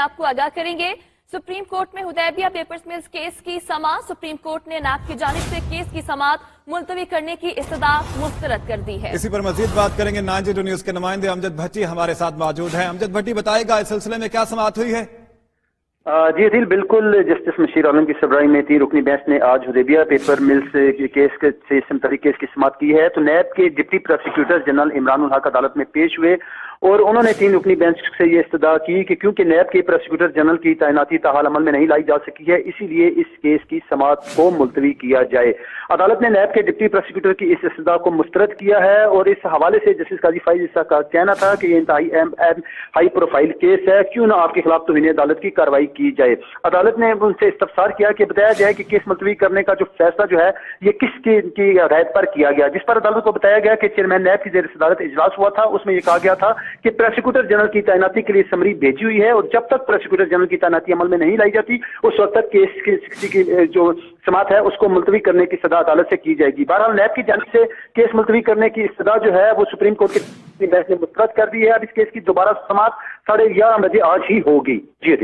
آپ کو آگاہ کریں گے۔ سپریم کورٹ میں حدیبیہ پیپرز ملز کیس کی سماعت، سپریم کورٹ نے نیب کی جانب سے کیس کی سماعت ملتوی کرنے کی استدعا مسترد کر دی ہے۔ اسی پر مزید بات کریں گے، 92 نیوز کے نمائندے امجد بھٹی ہمارے ساتھ موجود ہیں۔ امجد بھٹی بتائے گا اس سلسلے میں کیا سماعت ہوئی ہے؟ جی عدیل، بالکل جسٹس مشیر عالم کی سربراہی میں 3 رکنی بینچ نے آج حدیبیہ پیپر ملز کیس سے متعلق کیس کی سماعت کی ہے۔ تو نیب کے ڈپٹی پروسیکیوٹر جنرل عمران الحق عدالت میں پیش ہوئے اور انہوں نے 3 رکنی بینچ سے یہ استدعا کی کہ کیونکہ نیب کے پروسیکیوٹر جنرل کی تعیناتی تاحال عمل میں نہیں لائی جا سکی ہے، اسی لیے اس کیس کی سماعت کو ملتوی کیا جائے۔ عدالت نے نیب کے ڈپٹی پروسیکیوٹر کی اس استدعا کو مسترد کیا ہے اور اس حوالے سے جسٹس قاضی فائز عیسیٰ کا کہنا تھا کہ یہ انتہائی ہائی پروفائل کیس ہے، کیوں نہ آپ کے خلاف توہین عدالت کی کارروائی کی جائے۔ عدالت نے ان سے استفسار کیا کہ بتایا جائے کہ کیس ملتوی کرنے کا جو فیصلہ جو ہے یہ کس کی ہدایت پر کیا گیا، جس پر عدالت کو بتایا گیا کہ چیئرمین نیب کی زیر صدارت اجلاس ہوا تھا، اس میں یہ کہا گیا تھا کہ پروسیکیوٹر جنرل کی تعیناتی کے لیے سمری بھیجی ہوئی ہے اور جب تک پروسیکیوٹر جنرل کی تعیناتی عمل میں نہیں لائی جاتی اس وقت تک کیس کی جو سماعت ہے اس کو ملتوی کرنے کی استدعا عدالت سے کی جائے گی۔ بہرحال نیب کی جانب سے کیس ملتوی کرنے کی استدعا جو ہے وہ سپریم کورٹ کے بینچ نے مسترد کر دی ہے۔ اب اس کیس کی دوبارہ سماعت 11:30 بجے آج ہی ہوگی۔ جی